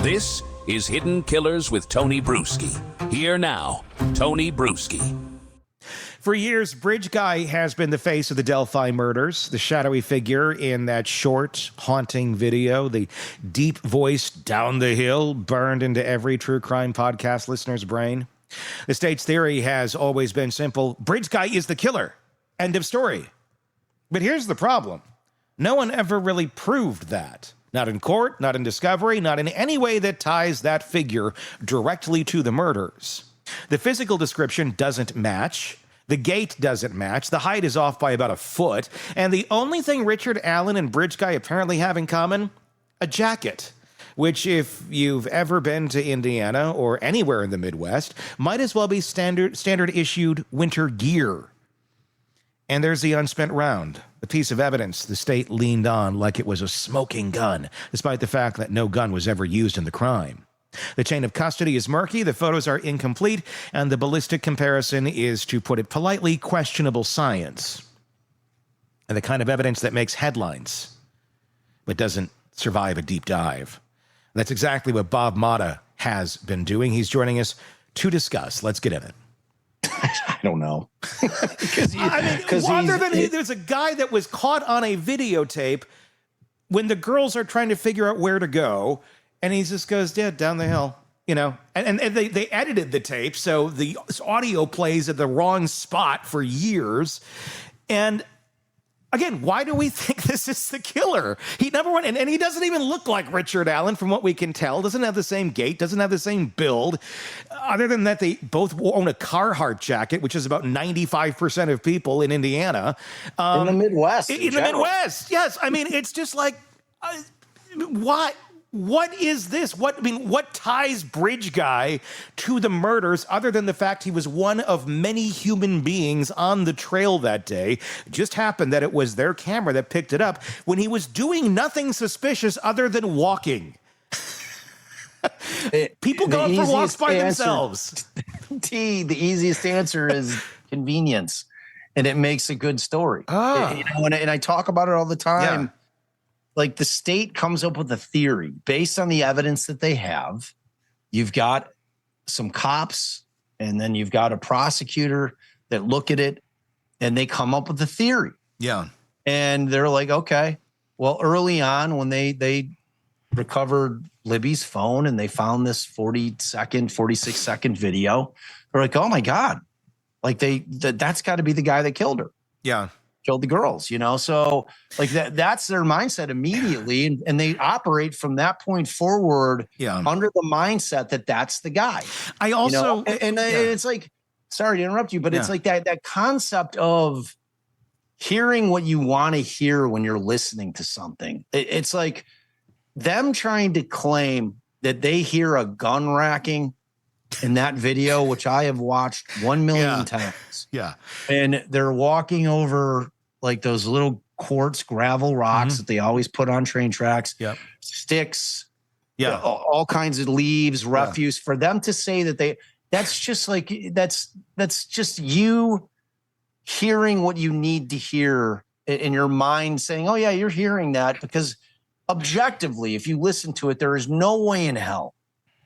This is Hidden Killers with Tony Bruschi. Here now, Tony Bruschi. For years, Bridge Guy has been the face of the Delphi murders, the shadowy figure in that short, haunting video, the deep voice down the hill burned into every true crime podcast listener's brain. The state's theory has always been simple. Bridge Guy is the killer. End of story. But here's the problem. No one ever really proved that. Not in court, not in discovery, not in any way that ties that figure directly to the murders. The physical description doesn't match. The gait doesn't match. The height is off by about a foot. And the only thing Richard Allen and Bridge Guy apparently have in common, a jacket. Which, if you've ever been to Indiana or anywhere in the Midwest, might as well be standard issued winter gear. And there's the unspent round, the piece of evidence the state leaned on like it was a smoking gun, despite the fact that no gun was ever used in the crime. The chain of custody is murky, the photos are incomplete, and the ballistic comparison is, to put it politely, questionable science. And the kind of evidence that makes headlines, but doesn't survive a deep dive. And that's exactly what Bob Motta has been doing. He's joining us to discuss. Let's get in it. I don't know. There's a guy that was caught on a videotape when the girls are trying to figure out where to go, and he just goes down the hill, you know. And they edited the tape, so the audio plays at the wrong spot for years. And again, why do we think this is the killer? He never went, and he doesn't even look like Richard Allen from what we can tell. Doesn't have the same gait, doesn't have the same build. Other than that, they both own a Carhartt jacket, which is about 95% of people in Indiana. In the Midwest. In the Midwest, yes. I mean, it's just like, why? What is this? What ties Bridge Guy to the murders other than the fact he was one of many human beings on the trail that day? It just happened that it was their camera that picked it up when he was doing nothing suspicious other than walking. People go for walks by themselves. The easiest answer is convenience, and it makes a good story. You know, and I talk about it all the time. Yeah. Like, the state comes up with a theory based on the evidence that they have. You've got some cops, and then you've got a prosecutor that look at it, and they come up with a theory. Yeah. And they're like, okay, well, early on when they recovered Libby's phone and they found this 46-second video, they're like, oh my God, like that's got to be the guy that killed her. Yeah. Killed the girls, you know? So like that's their mindset immediately. And they operate from that point forward under the mindset that that's the guy. I also, you know? And it's like, sorry to interrupt you, but it's like that concept of hearing what you want to hear when you're listening to something. It's like them trying to claim that they hear a gun racking in that video, which I have watched 1 million times. Yeah. And they're walking over like those little quartz gravel rocks that they always put on train tracks, sticks, all kinds of leaves, refuse. For them to say that that's just like, that's just you hearing what you need to hear in your mind saying, oh yeah, you're hearing that, because objectively, if you listen to it, there is no way in hell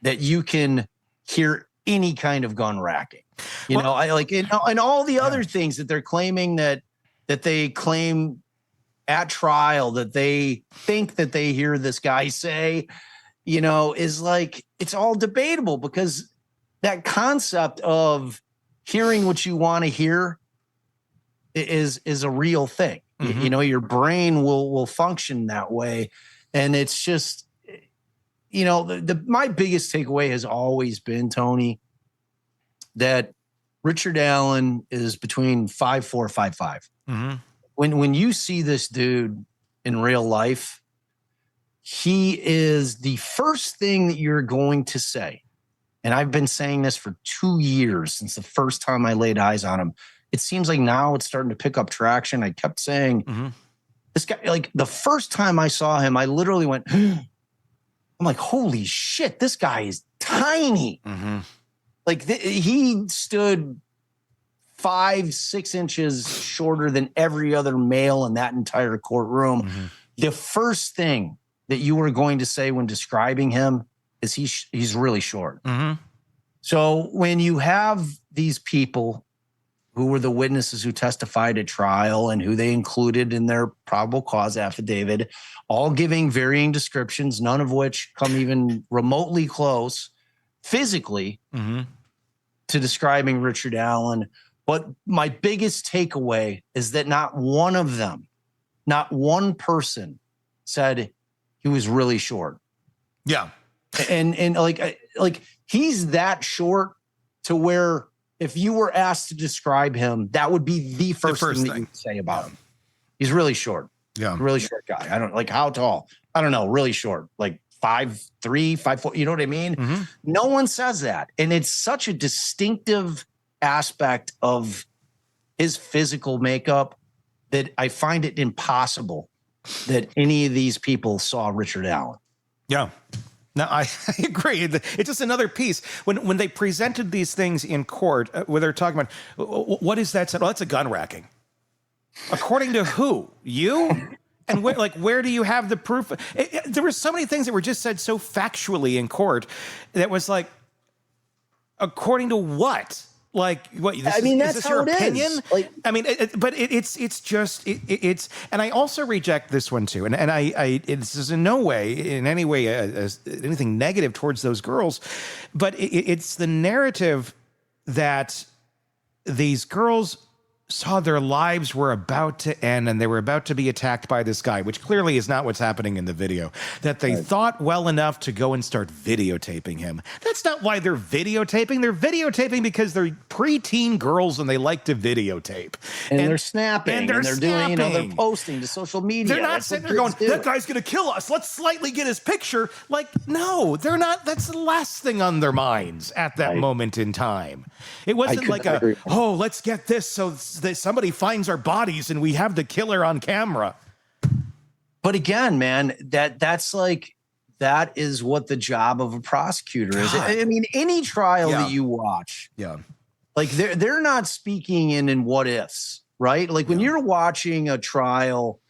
that you can hear any kind of gun racking, you know, I like it, and all the other things that they're claiming that they claim at trial that they think that they hear this guy say, you know, is like, it's all debatable, because that concept of hearing what you want to hear is a real thing. You know, your brain will function that way. And it's just, you know, my biggest takeaway has always been, Tony, that Richard Allen is between 5'4", 5'5". When you see this dude in real life, he is the first thing that you're going to say. And I've been saying this for 2 years since the first time I laid eyes on him. It seems like now it's starting to pick up traction. I kept saying, this guy, like the first time I saw him, I literally went, I'm like, holy shit, this guy is tiny. Like he stood 5-6 inches shorter than every other male in that entire courtroom. The first thing that you were going to say when describing him is he's really short. So when you have these people who were the witnesses who testified at trial and who they included in their probable cause affidavit, all giving varying descriptions, none of which come even remotely close physically to describing Richard Allen. But my biggest takeaway is that not one of them, not one person said he was really short. Yeah. And like he's that short to where if you were asked to describe him, that would be the first thing that you'd say about him. He's really short. Yeah. Really short guy. I don't like how tall. I don't know. Really short. Like 5'3", 5'4". You know what I mean? No one says that. And it's such a distinctive aspect of his physical makeup that I find it impossible that any of these people saw Richard Allen. Yeah. No, I agree. It's just another piece. When they presented these things in court, where they're talking about, what is that? Well, that's a gun racking. According to who? You? And where do you have the proof? There were so many things that were just said so factually in court that was like, according to what? Like what? That's is this how your it opinion? is. Like, I mean, it's just. And I also reject this one too. And this is in no way, in any way, anything negative towards those girls, but it's the narrative that these girls saw their lives were about to end and they were about to be attacked by this guy, which clearly is not what's happening in the video, that they thought well enough to go and start videotaping him. That's not why they're videotaping. They're videotaping because they're preteen girls and they like to videotape. And they're snapping. And they're doing, they're posting to social media. They're not sitting there going, that guy's going to kill us. Let's slightly get his picture. Like, no, they're not. That's the last thing on their minds at that moment in time. It wasn't like let's get this so that somebody finds our bodies and we have the killer on camera. But again, man, that is what the job of a prosecutor is. I mean, any trial that you watch, like they're not speaking in what ifs, right? Like when you're watching a trial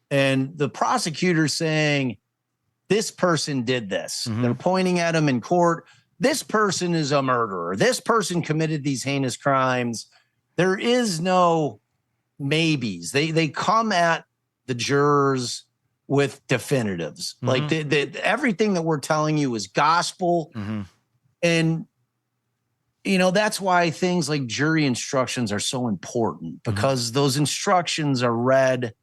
and the prosecutor's saying, this person did this, they're pointing at him in court. This person is a murderer. This person committed these heinous crimes. There is no maybes. They come at the jurors with definitives. Like everything that we're telling you is gospel. And, that's why things like jury instructions are so important, because those instructions are read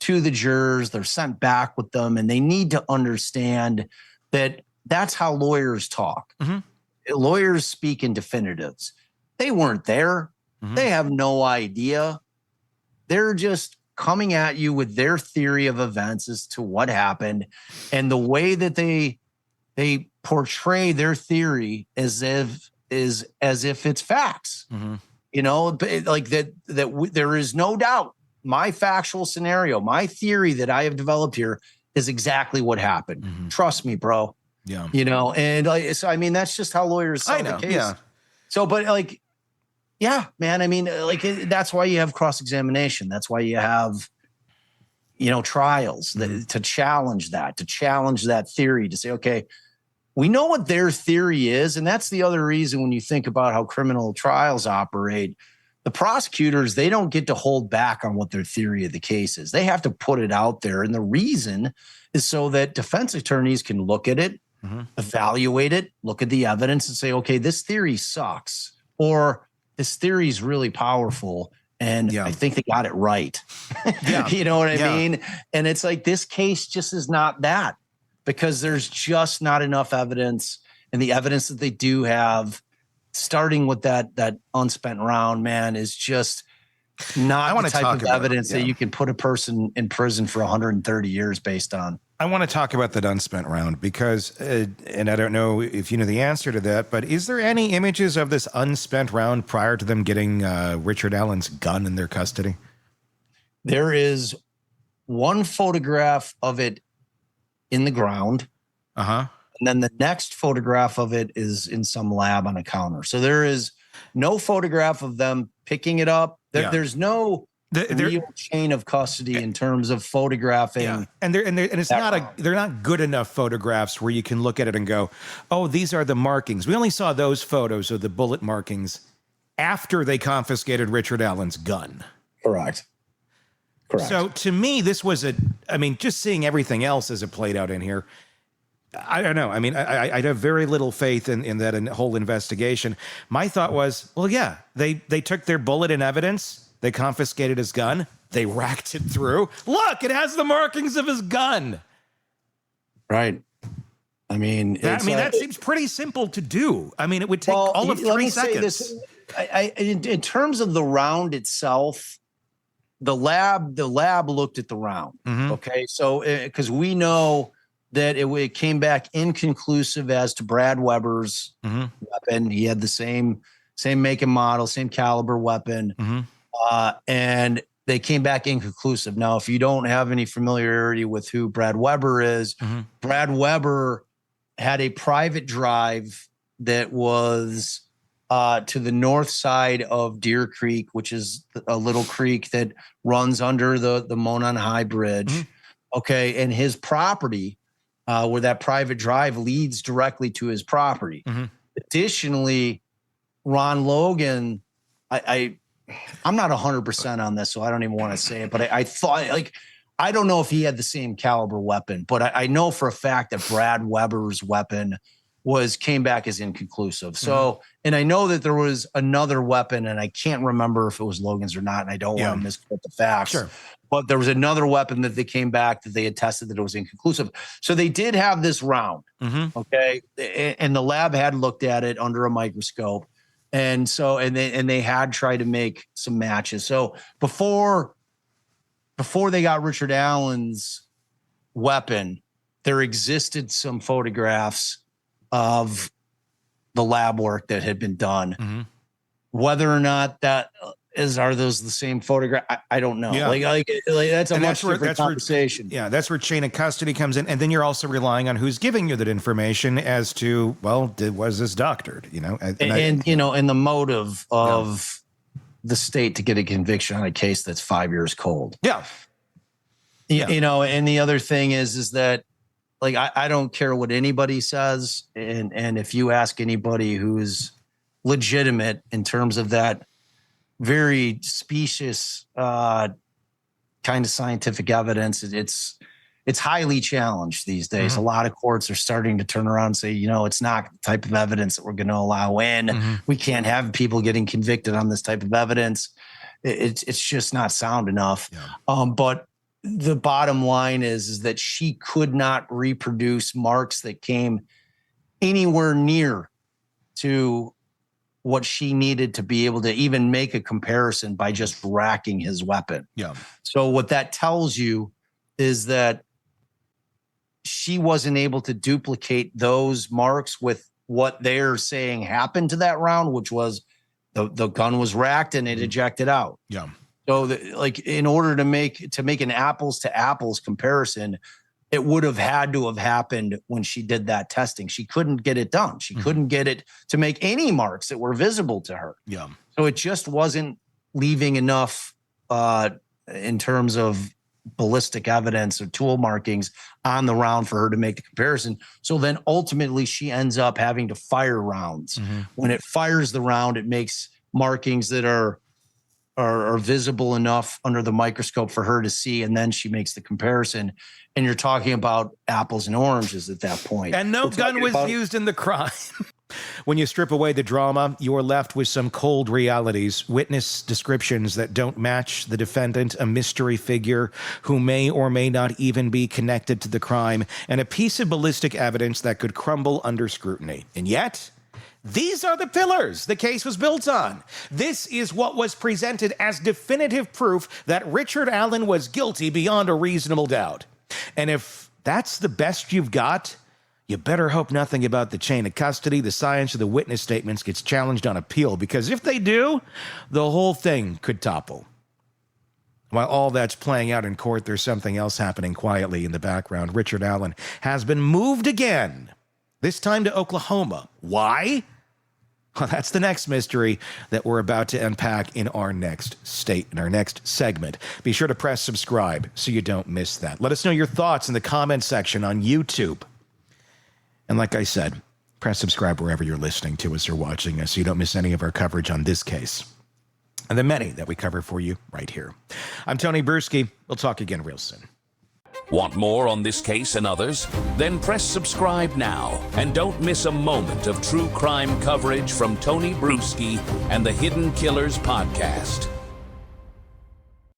to the jurors. They're sent back with them, and they need to understand that that's how lawyers talk. Lawyers speak in definitives. They weren't there. They have no idea. They're just coming at you with their theory of events as to what happened, and the way that they portray their theory as if it's facts. Like that there is no doubt. My factual scenario, my theory that I have developed here is exactly what happened. Trust me, bro. Yeah. And so I mean, that's just how lawyers sell the case. Yeah. So, but like, yeah, man. I mean, like that's why you have cross-examination. That's why you have, trials to challenge that theory, to say, okay, we know what their theory is. And that's the other reason when you think about how criminal trials operate, the prosecutors, they don't get to hold back on what their theory of the case is. They have to put it out there. And the reason is so that defense attorneys can look at it, evaluate it, look at the evidence and say, okay, this theory sucks, or this theory is really powerful, and I think they got it right. You know what I mean? And it's like, this case just is not that, because there's just not enough evidence, and the evidence that they do have, starting with that unspent round, man, is just not the type of evidence that you can put a person in prison for 130 years based on. I want to talk about that unspent round because, and I don't know if you know the answer to that, but is there any images of this unspent round prior to them getting Richard Allen's gun in their custody? There is one photograph of it in the ground. And then the next photograph of it is in some lab on a counter. So there is no photograph of them picking it up. There's no real chain of custody in terms of photographing. Yeah. And it's they're not good enough photographs where you can look at it and go, oh, these are the markings. We only saw those photos of the bullet markings after they confiscated Richard Allen's gun. Correct. So to me, this was just seeing everything else as it played out in here, I don't know. I mean, I have very little faith in that whole investigation. My thought was, well, yeah, they took their bullet in evidence. They confiscated his gun. They racked it through. Look, it has the markings of his gun. Right. I mean, that seems pretty simple to do. I mean, it would take all of 3 seconds. Say this. In terms of the round itself, the lab looked at the round. Mm-hmm. Okay. So, because we know that it came back inconclusive as to Brad Weber's weapon. He had the same make and model, same caliber weapon. Mm-hmm. And they came back inconclusive. Now, if you don't have any familiarity with who Brad Weber is, Brad Weber had a private drive that was to the north side of Deer Creek, which is a little creek that runs under the Motta and I bridge. Mm-hmm. Okay. And his property, where that private drive leads directly to his property. Mm-hmm. Additionally, Ron Logan, I'm not 100% on this, so I don't even want to say it, but I thought, I don't know if he had the same caliber weapon, but I know for a fact that Brad Weber's weapon came back as inconclusive. So, and I know that there was another weapon, and I can't remember if it was Logan's or not, and I don't want to misquote the facts. Sure. But there was another weapon that they came back that they had tested that it was inconclusive. So they did have this round, okay? And the lab had looked at it under a microscope. And so, and they had tried to make some matches. So before they got Richard Allen's weapon, there existed some photographs of the lab work that had been done. Mm-hmm. Whether or not are those the same photograph? I don't know. Yeah. That's a much different conversation. That's where chain of custody comes in, and then you're also relying on who's giving you that information as to, well, was this doctored? And the motive of the state to get a conviction on a case that's 5 years cold. Yeah. And the other thing is that, I don't care what anybody says, and if you ask anybody who's legitimate in terms of that very specious kind of scientific evidence, it's highly challenged these days. Mm-hmm. A lot of courts are starting to turn around and say, it's not the type of evidence that we're going to allow in. Mm-hmm. We can't have people getting convicted on this type of evidence. It's just not sound enough. Yeah. But the bottom line is that she could not reproduce marks that came anywhere near to what she needed to be able to even make a comparison by just racking his weapon. Yeah. So what that tells you is that she wasn't able to duplicate those marks with what they're saying happened to that round, which was the gun was racked and it ejected out. Yeah. So in order to make an apples to apples comparison, it would have had to have happened when she did that testing. She couldn't get it done. She couldn't get it to make any marks that were visible to her. Yeah. So it just wasn't leaving enough in terms of ballistic evidence or tool markings on the round for her to make the comparison. So then ultimately she ends up having to fire rounds. Mm-hmm. When it fires the round, it makes markings that are visible enough under the microscope for her to see, and then she makes the comparison. And you're talking about apples and oranges at that point. And no gun was used in the crime. When you strip away the drama, you're left with some cold realities, witness descriptions that don't match the defendant, a mystery figure who may or may not even be connected to the crime, and a piece of ballistic evidence that could crumble under scrutiny. And yet, these are the pillars the case was built on. This is what was presented as definitive proof that Richard Allen was guilty beyond a reasonable doubt. And if that's the best you've got, you better hope nothing about the chain of custody, the science, or the witness statements gets challenged on appeal, because if they do, the whole thing could topple. While all that's playing out in court, there's something else happening quietly in the background. Richard Allen has been moved again, this time to Oklahoma. Why? Well, that's the next mystery that we're about to unpack in our next segment. Be sure to press subscribe so you don't miss that. Let us know your thoughts in the comment section on YouTube. And like I said, press subscribe wherever you're listening to us or watching us so you don't miss any of our coverage on this case and the many that we cover for you right here. I'm Tony Bruschi. We'll talk again real soon. Want more on this case and others? Then press subscribe now and don't miss a moment of true crime coverage from Tony Bruschi and the Hidden Killers podcast.